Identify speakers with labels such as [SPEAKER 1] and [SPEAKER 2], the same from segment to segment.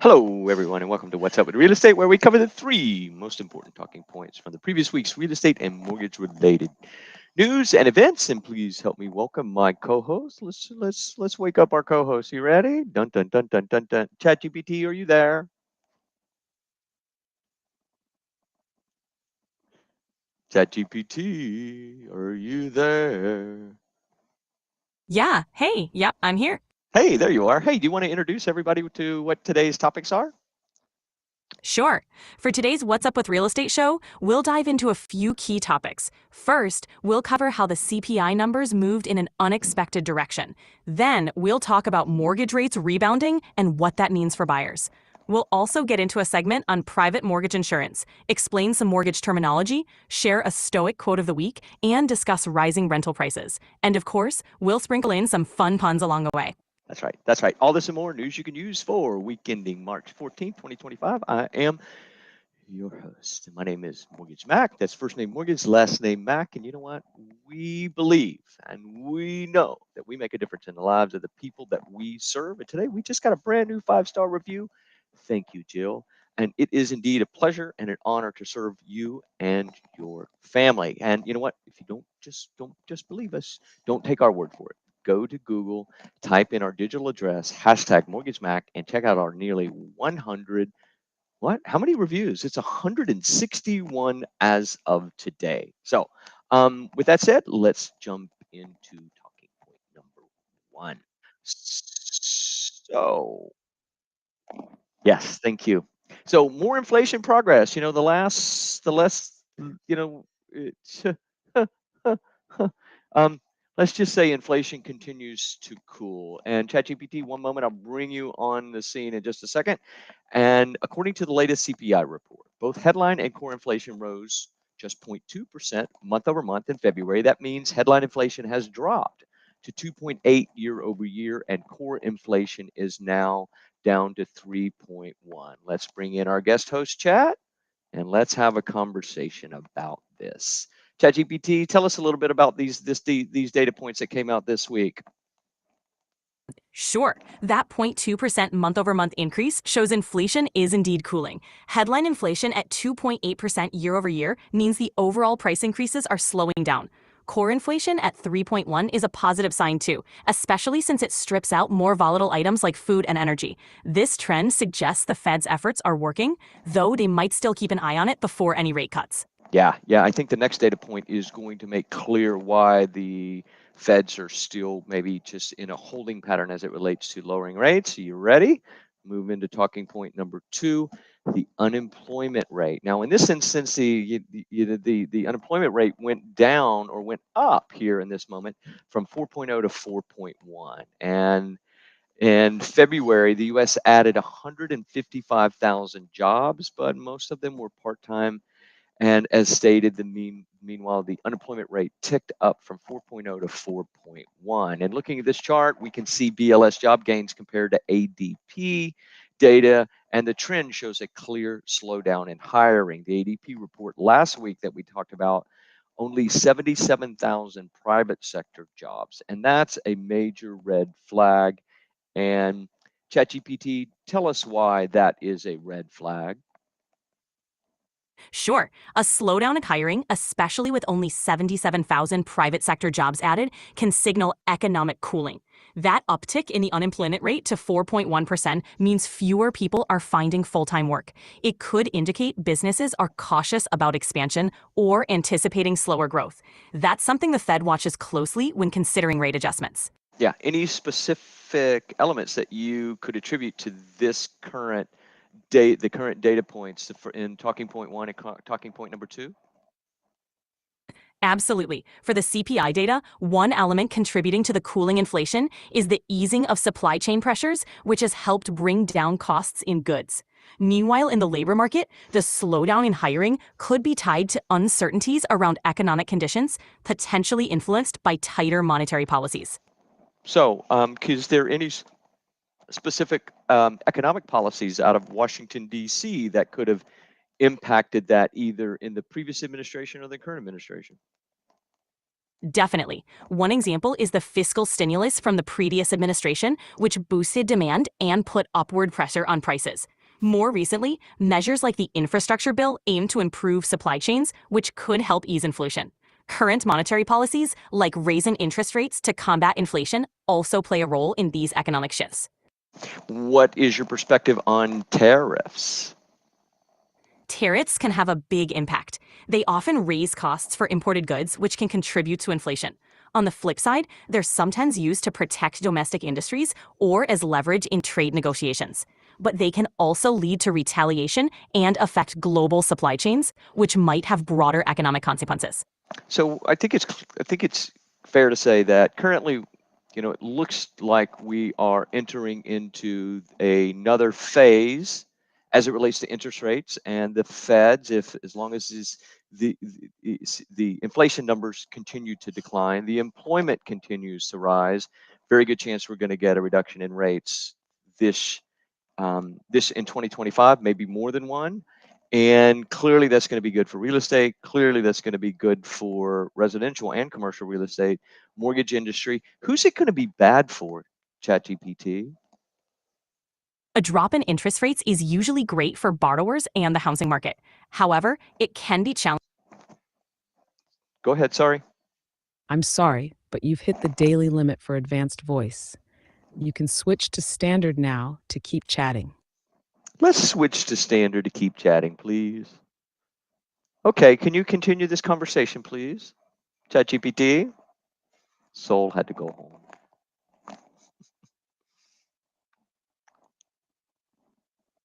[SPEAKER 1] Hello, everyone, and welcome to What's Up with Real Estate, where we cover the three most important talking points from the previous week's real estate and mortgage-related news and events. And please help me welcome my co-host. Let's wake up our co-host. You ready? Dun dun dun dun dun dun. ChatGPT, are you there? ChatGPT, are you there?
[SPEAKER 2] Yeah. Hey. Yep. I'm here.
[SPEAKER 1] Hey, there you are. Hey, do you want to introduce everybody to what today's topics are?
[SPEAKER 2] Sure. For today's What's Up with Real Estate show, we'll dive into a few key topics. First, we'll cover how the CPI numbers moved in an unexpected direction. Then, we'll talk about mortgage rates rebounding and what that means for buyers. We'll also get into a segment on private mortgage insurance, explain some mortgage terminology, share a Stoic quote of the week, and discuss rising rental prices. And of course, we'll sprinkle in some fun puns along the way.
[SPEAKER 1] That's right. That's right. All this and more news you can use for week ending March 14th, 2025. I am your host. My name is Mortgage Mack. That's first name Mortgage, last name Mack. And you know what? We believe and we know that we make a difference in the lives of the people that we serve. And today we just got a brand new 5-star review. Thank you, Jill. And it is indeed a pleasure and an honor to serve you and your family. And you know what? If you don't just believe us, don't take our word for it. Go to Google, type in our digital address, hashtag Mortgage Mac, and check out our nearly 100 what? How many reviews? It's 161 as of today. So, with that said, let's jump into talking point number one. So, yes, thank you. So, more inflation progress. You know, the less, you know, um, let's just say inflation continues to cool. And ChatGPT, one moment, I'll bring you on the scene in just a second. And according to the latest CPI report, both headline and core inflation rose just 0.2% month over month in February. That means headline inflation has dropped to 2.8 year over year, and core inflation is now down to 3.1. Let's bring in our guest host, Chat, and let's have a conversation about this. ChatGPT, tell us a little bit about these data points that came out this week.
[SPEAKER 2] Sure, that 0.2% month over month increase shows inflation is indeed cooling. Headline inflation at 2.8% year over year means the overall price increases are slowing down. Core inflation at 3.1 is a positive sign too, especially since it strips out more volatile items like food and energy. This trend suggests the Fed's efforts are working, though they might still keep an eye on it before any rate cuts.
[SPEAKER 1] Yeah. I think the next data point is going to make clear why the Feds are still maybe just in a holding pattern as it relates to lowering rates. Are you ready? Move into talking point number two, the unemployment rate. Now, in this instance, the unemployment rate went down or went up here in this moment from 4.0 to 4.1. And in February, the U.S. added 155,000 jobs, but most of them were part-time. And as stated, meanwhile, the unemployment rate ticked up from 4.0 to 4.1. And looking at this chart, we can see BLS job gains compared to ADP data, and the trend shows a clear slowdown in hiring. The ADP report last week that we talked about, only 77,000 private sector jobs, and that's a major red flag. And ChatGPT, tell us why that is a red flag.
[SPEAKER 2] Sure, a slowdown in hiring, especially with only 77,000 private sector jobs added, can signal economic cooling. That uptick in the unemployment rate to 4.1% means fewer people are finding full-time work. It could indicate businesses are cautious about expansion or anticipating slower growth. That's something the Fed watches closely when considering rate adjustments.
[SPEAKER 1] Yeah, any specific elements that you could attribute to this current the current data points in talking point one and talking point number two?
[SPEAKER 2] Absolutely. For the CPI data, one element contributing to the cooling inflation is the easing of supply chain pressures, which has helped bring down costs in goods. Meanwhile, in the labor market, the slowdown in hiring could be tied to uncertainties around economic conditions, potentially influenced by tighter monetary policies.
[SPEAKER 1] So, is there any specific economic policies out of Washington, D.C. that could have impacted that either in the previous administration or the current administration?
[SPEAKER 2] Definitely. One example is the fiscal stimulus from the previous administration, which boosted demand and put upward pressure on prices. More recently, measures like the infrastructure bill aim to improve supply chains, which could help ease inflation. Current monetary policies, like raising interest rates to combat inflation, also play a role in these economic shifts.
[SPEAKER 1] What is your perspective on tariffs?
[SPEAKER 2] Tariffs can have a big impact. They often raise costs for imported goods, which can contribute to inflation. On the flip side, they're sometimes used to protect domestic industries or as leverage in trade negotiations. But they can also lead to retaliation and affect global supply chains, which might have broader economic consequences.
[SPEAKER 1] So I think it's fair to say that currently, it looks like we are entering into another phase as it relates to interest rates and the Feds. If as long as the inflation numbers continue to decline, the employment continues to rise, very good chance we're going to get a reduction in rates this in 2025, maybe more than one. And clearly that's going to be good for real estate. Clearly that's going to be good for residential and commercial real estate, mortgage industry. Who's it going to be bad for, ChatGPT?
[SPEAKER 2] A drop in interest rates is usually great for borrowers and the housing market. However, it can be challenging.
[SPEAKER 1] Go ahead, sorry.
[SPEAKER 3] I'm sorry, but you've hit the daily limit for advanced voice. You can switch to standard now to keep chatting.
[SPEAKER 1] Let's switch to standard to keep chatting, please. Okay, can you continue this conversation, please? ChatGPT? Sol had to go home.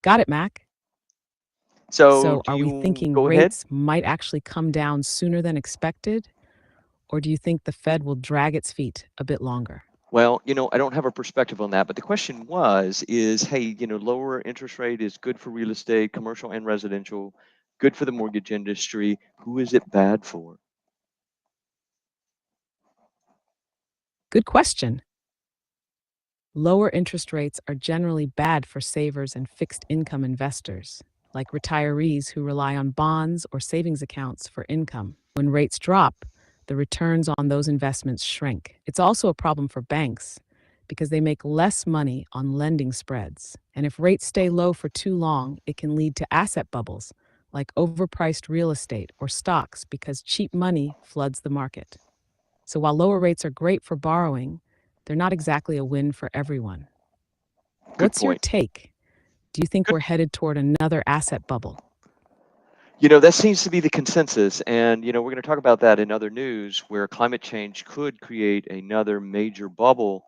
[SPEAKER 3] Got it, Mac?
[SPEAKER 1] So do
[SPEAKER 3] are we
[SPEAKER 1] you
[SPEAKER 3] thinking
[SPEAKER 1] go ahead?
[SPEAKER 3] rates might actually come down sooner than expected? Or do you think the Fed will drag its feet a bit longer?
[SPEAKER 1] Well, I don't have a perspective on that, but the question is, hey, lower interest rate is good for real estate, commercial and residential, good for the mortgage industry. Who is it bad for?
[SPEAKER 3] Good question. Lower interest rates are generally bad for savers and fixed income investors, like retirees who rely on bonds or savings accounts for income. When rates drop, the returns on those investments shrink. It's also a problem for banks because they make less money on lending spreads. And if rates stay low for too long, it can lead to asset bubbles, like overpriced real estate or stocks, because cheap money floods the market. So while lower rates are great for borrowing, they're not exactly a win for everyone.
[SPEAKER 1] Good
[SPEAKER 3] What's your
[SPEAKER 1] point.
[SPEAKER 3] take? Do you think
[SPEAKER 1] Good.
[SPEAKER 3] we're headed toward another asset bubble?
[SPEAKER 1] That seems to be the consensus. And, we're going to talk about that in other news where climate change could create another major bubble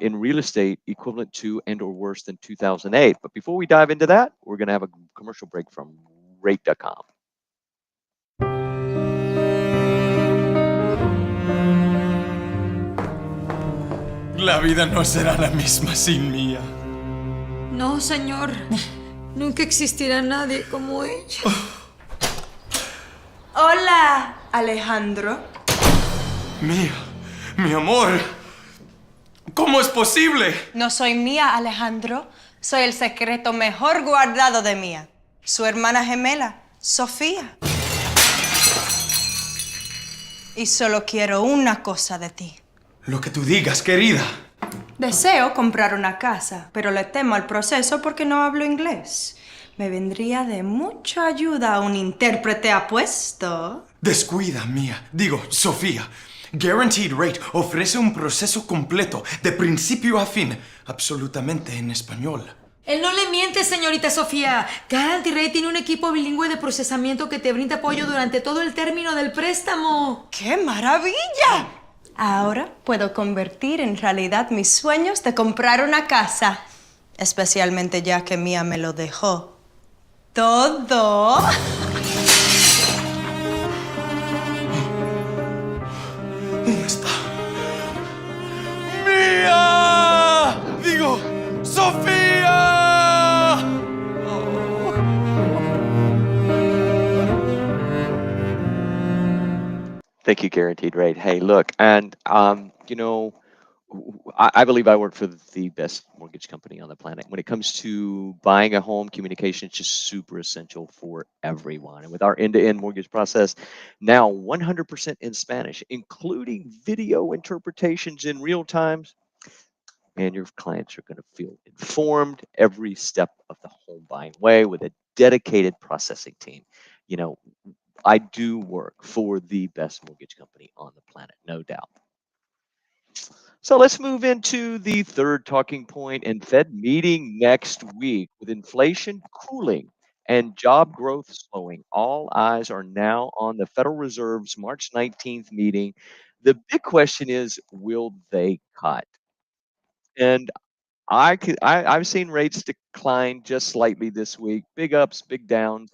[SPEAKER 1] in real estate equivalent to and or worse than 2008. But before we dive into that, we're going to have a commercial break from rate.com.
[SPEAKER 4] La vida no será la misma sin Mía.
[SPEAKER 5] No, señor. Nunca existirá nadie como ella. Hola, Alejandro.
[SPEAKER 4] Mía, mi amor. ¿Cómo es posible?
[SPEAKER 5] No soy Mía, Alejandro. Soy el secreto mejor guardado de Mía. Su hermana gemela, Sofía. Y solo quiero una cosa de ti.
[SPEAKER 4] Lo que tú digas, querida.
[SPEAKER 5] Deseo comprar una casa, pero le temo al proceso porque no hablo inglés. Me vendría de mucha ayuda un intérprete apuesto.
[SPEAKER 4] Descuida, Mía. Digo, Sofía. Guaranteed Rate ofrece un proceso completo, de principio a fin, absolutamente en español.
[SPEAKER 6] Él no le miente, señorita Sofía. Guarantee Rate tiene un equipo bilingüe de procesamiento que te brinda apoyo durante todo el término del préstamo.
[SPEAKER 5] ¡Qué maravilla! Ahora puedo convertir en realidad mis sueños de comprar una casa. Especialmente ya que Mía me lo dejó todo.
[SPEAKER 4] ¿Dónde está? ¡Mía! Digo, ¡Sofía!
[SPEAKER 1] Thank you, Guaranteed Rate. Hey, look, and I believe I work for the best mortgage company on the planet. When it comes to buying a home, communication is just super essential for everyone. And with our end-to-end mortgage process, now 100% in Spanish, including video interpretations in real time, and your clients are going to feel informed every step of the home buying way with a dedicated processing team. You know, I do work for the best mortgage company on the planet, no doubt. So let's move into the third talking point and Fed meeting next week with inflation cooling and job growth slowing. All eyes are now on the Federal Reserve's March 19th meeting. The big question is, will they cut? And I've seen rates decline just slightly this week, big ups, big downs,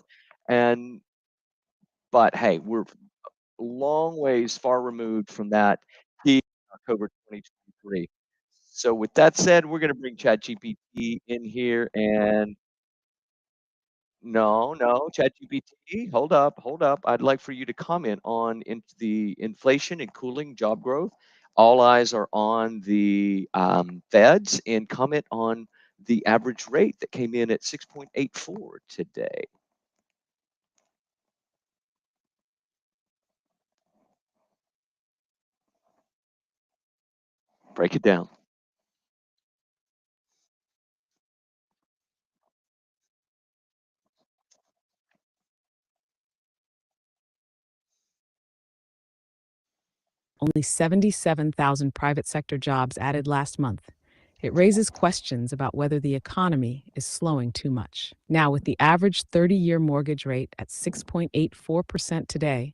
[SPEAKER 1] and but hey, we're long ways far removed from that peak in October 2023. So with that said, we're going to bring ChatGPT in here and no, ChatGPT, hold up. I'd like for you to comment on the inflation and cooling job growth. All eyes are on the Feds and comment on the average rate that came in at 6.84 today. Break it down.
[SPEAKER 3] Only 77,000 private sector jobs added last month. It raises questions about whether the economy is slowing too much. Now, with the average 30-year mortgage rate at 6.84% today,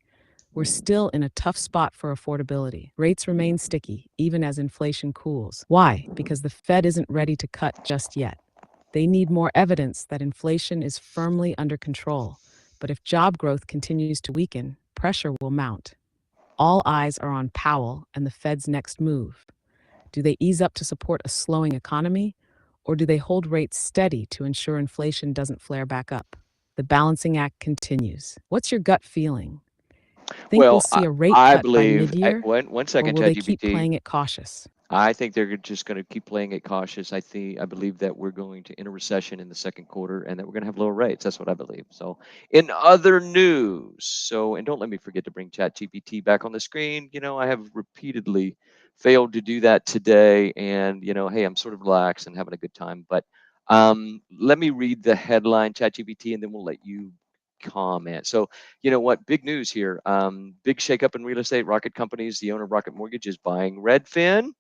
[SPEAKER 3] we're still in a tough spot for affordability. Rates remain sticky, even as inflation cools. Why? Because the Fed isn't ready to cut just yet. They need more evidence that inflation is firmly under control. But if job growth continues to weaken, pressure will mount. All eyes are on Powell and the Fed's next move. Do they ease up to support a slowing economy, or do they hold rates steady to ensure inflation doesn't flare back up? The balancing act continues. What's your gut feeling? Think we'll
[SPEAKER 1] Well,
[SPEAKER 3] see a rate
[SPEAKER 1] I
[SPEAKER 3] cut by
[SPEAKER 1] believe,
[SPEAKER 3] mid-year,
[SPEAKER 1] one
[SPEAKER 3] or
[SPEAKER 1] second,
[SPEAKER 3] will they keep
[SPEAKER 1] ChatGPT.
[SPEAKER 3] playing it cautious?
[SPEAKER 1] I think they're just going to keep playing it cautious. I believe that we're going to enter recession in the second quarter and that we're going to have lower rates. That's what I believe. So, in other news, and don't let me forget to bring ChatGPT back on the screen. I have repeatedly failed to do that today, and hey, I'm sort of relaxed and having a good time. But let me read the headline, ChatGPT, and then we'll let you comment. So, you know what? Big news here. Big shakeup in real estate. Rocket Companies, the owner of Rocket Mortgage, is buying Redfin.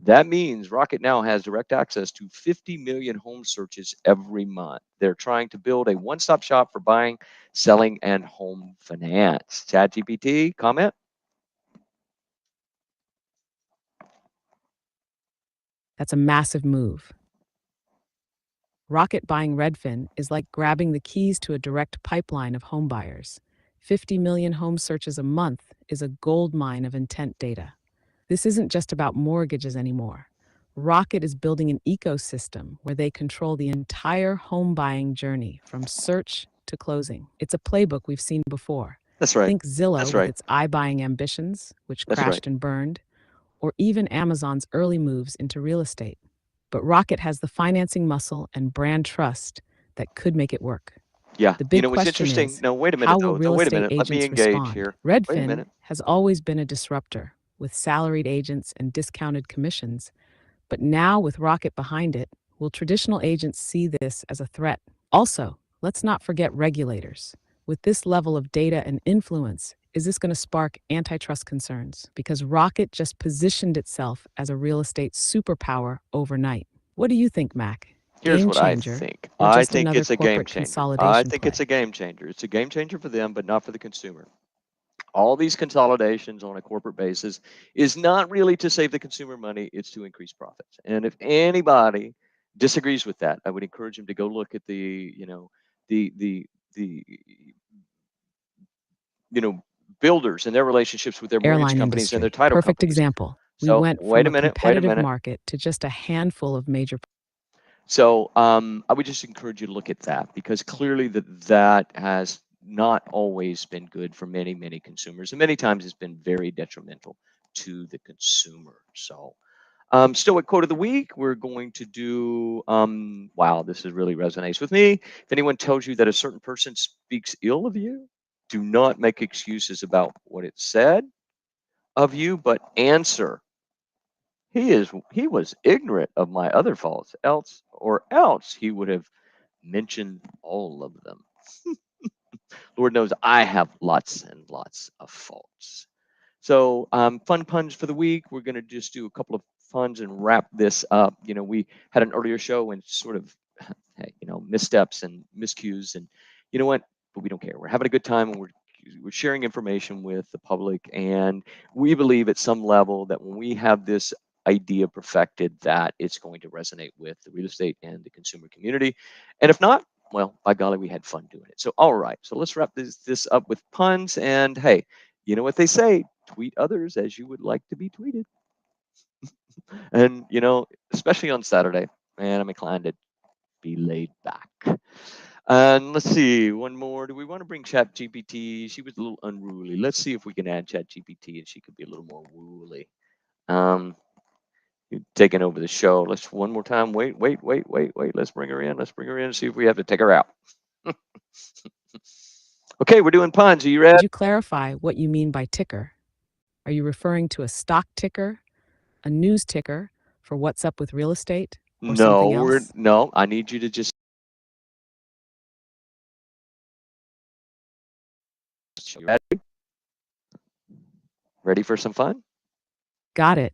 [SPEAKER 1] That means Rocket now has direct access to 50 million home searches every month. They're trying to build a one-stop shop for buying, selling, and home finance. ChatGPT, comment?
[SPEAKER 3] That's a massive move. Rocket buying Redfin is like grabbing the keys to a direct pipeline of home buyers. 50 million home searches a month is a gold mine of intent data. This isn't just about mortgages anymore. Rocket is building an ecosystem where they control the entire home buying journey from search to closing. It's a playbook we've seen before.
[SPEAKER 1] That's right.
[SPEAKER 3] Think Zillow
[SPEAKER 1] That's
[SPEAKER 3] with
[SPEAKER 1] right.
[SPEAKER 3] its iBuying ambitions, which
[SPEAKER 1] That's right.
[SPEAKER 3] crashed and burned, or even Amazon's early moves into real estate. But Rocket has the financing muscle and brand trust that could make it work.
[SPEAKER 1] Yeah.
[SPEAKER 3] The big
[SPEAKER 1] What's
[SPEAKER 3] question
[SPEAKER 1] interesting?
[SPEAKER 3] is,
[SPEAKER 1] No, wait a minute,
[SPEAKER 3] how will
[SPEAKER 1] though. No,
[SPEAKER 3] real
[SPEAKER 1] wait a
[SPEAKER 3] estate
[SPEAKER 1] minute. Let me
[SPEAKER 3] agents
[SPEAKER 1] engage
[SPEAKER 3] respond?
[SPEAKER 1] here. Wait a
[SPEAKER 3] Redfin
[SPEAKER 1] minute.
[SPEAKER 3] has always been a disruptor with salaried agents and discounted commissions. But now, with Rocket behind it, will traditional agents see this as a threat? Also, let's not forget regulators. With this level of data and influence, is this going to spark antitrust concerns? Because Rocket just positioned itself as a real estate superpower overnight. What do you think, Mac?
[SPEAKER 1] Here's
[SPEAKER 3] Game
[SPEAKER 1] what I
[SPEAKER 3] changer,
[SPEAKER 1] think.
[SPEAKER 3] or
[SPEAKER 1] I
[SPEAKER 3] just
[SPEAKER 1] think
[SPEAKER 3] another
[SPEAKER 1] it's a game
[SPEAKER 3] corporate
[SPEAKER 1] changer. I
[SPEAKER 3] consolidation
[SPEAKER 1] think it's
[SPEAKER 3] play?
[SPEAKER 1] a game changer. It's a game changer for them, but not for the consumer. All these consolidations on a corporate basis is not really to save the consumer money, it's to increase profits. And if anybody disagrees with that, I would encourage them to go look at the you know builders and their relationships with their mortgage
[SPEAKER 3] Airline
[SPEAKER 1] companies and their
[SPEAKER 3] industry.
[SPEAKER 1] title
[SPEAKER 3] Perfect
[SPEAKER 1] companies.
[SPEAKER 3] example. We
[SPEAKER 1] So
[SPEAKER 3] went
[SPEAKER 1] wait
[SPEAKER 3] from
[SPEAKER 1] a
[SPEAKER 3] a
[SPEAKER 1] minute, wait a
[SPEAKER 3] competitive
[SPEAKER 1] minute.
[SPEAKER 3] market to just a handful of major.
[SPEAKER 1] So I would just encourage you to look at that because clearly that has not always been good for many consumers, and many times it's been very detrimental to the consumer. So Stoic quote of the week. We're going to do, wow, this is really resonates with me. If anyone tells you that a certain person speaks ill of you, do not make excuses about what it said of you, but answer. He was ignorant of my other faults, else he would have mentioned all of them. Lord knows I have lots and lots of faults. So, fun puns for the week. We're going to just do a couple of puns and wrap this up. We had an earlier show and sort of, missteps and miscues, and you know what? But we don't care. We're having a good time, and we're sharing information with the public, and we believe at some level that when we have this idea perfected, that it's going to resonate with the real estate and the consumer community. And if not, well, by golly, we had fun doing it. So, all right. So let's wrap this up with puns. And hey, you know what they say? Tweet others as you would like to be tweeted. And, especially on Saturday, man, I'm inclined to be laid back. And let's see, one more. Do we want to bring ChatGPT? She was a little unruly. Let's see if we can add ChatGPT and she could be a little more woolly. You're taking over the show. Let's one more time. Wait. Let's bring her in. Let's bring her in and see if we have to take her out. Okay, we're doing puns. Are you ready?
[SPEAKER 3] Could you clarify what you mean by ticker? Are you referring to a stock ticker, a news ticker for what's up with real estate, or something else?
[SPEAKER 1] No, I need you to just ready for some fun?
[SPEAKER 3] Got it.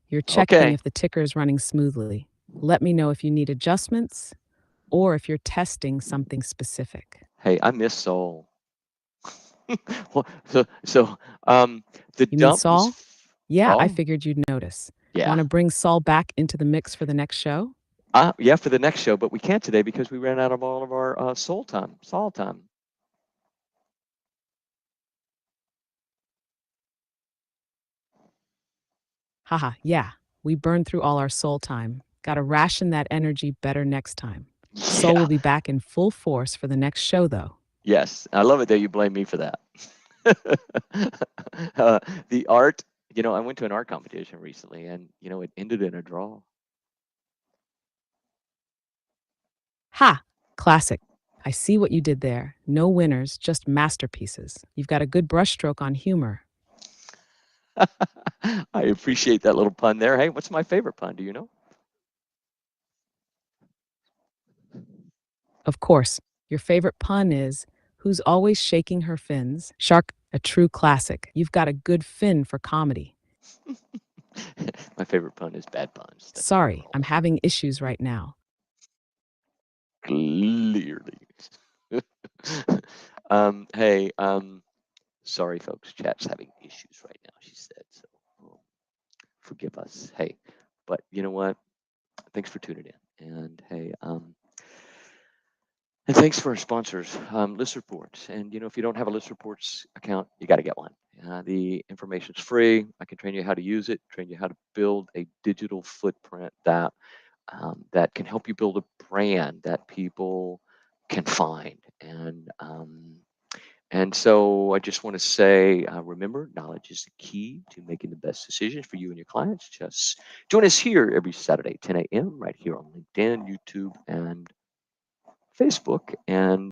[SPEAKER 3] You're checking
[SPEAKER 1] Okay.
[SPEAKER 3] if the ticker is running smoothly. Let me know if you need adjustments or if you're testing something specific.
[SPEAKER 1] Hey, I miss Sol. Well, the
[SPEAKER 3] You mean
[SPEAKER 1] dump was
[SPEAKER 3] Sol? Yeah, I
[SPEAKER 1] Sol.
[SPEAKER 3] figured you'd notice. Want
[SPEAKER 1] Yeah.
[SPEAKER 3] to bring Sol back into the mix for the next show?
[SPEAKER 1] Yeah, for the next show, but we can't today because we ran out of all of our Sol time.
[SPEAKER 3] Haha, yeah. We burned through all our Sol time. Gotta ration that energy better next time. Sol
[SPEAKER 1] Yeah.
[SPEAKER 3] will be back in full force for the next show, though.
[SPEAKER 1] Yes, I love it that you blame me for that. The art, I went to an art competition recently, and it ended in a draw.
[SPEAKER 3] Ha! Classic. I see what you did there. No winners, just masterpieces. You've got a good brushstroke on humor.
[SPEAKER 1] I appreciate that little pun there. Hey, what's my favorite pun? Do you know?
[SPEAKER 3] Of course, your favorite pun is who's always shaking her fins? Shark, a true classic. You've got a good fin for comedy.
[SPEAKER 1] My favorite pun is bad puns. That's
[SPEAKER 3] Sorry, I'm
[SPEAKER 1] normal.
[SPEAKER 3] having issues right now.
[SPEAKER 1] Clearly. Hey, sorry, folks. Chat's having issues right now, she said. So forgive us. Hey, but you know what? Thanks for tuning in. And hey, and thanks for our sponsors, List Reports. And if you don't have a List Reports account, you got to get one. The information's free. I can train you how to use it, train you how to build a digital footprint that can help you build a brand that people can find. And so I just want to say, remember, knowledge is the key to making the best decisions for you and your clients. Just join us here every Saturday, 10 a.m. right here on LinkedIn, YouTube, and Facebook. And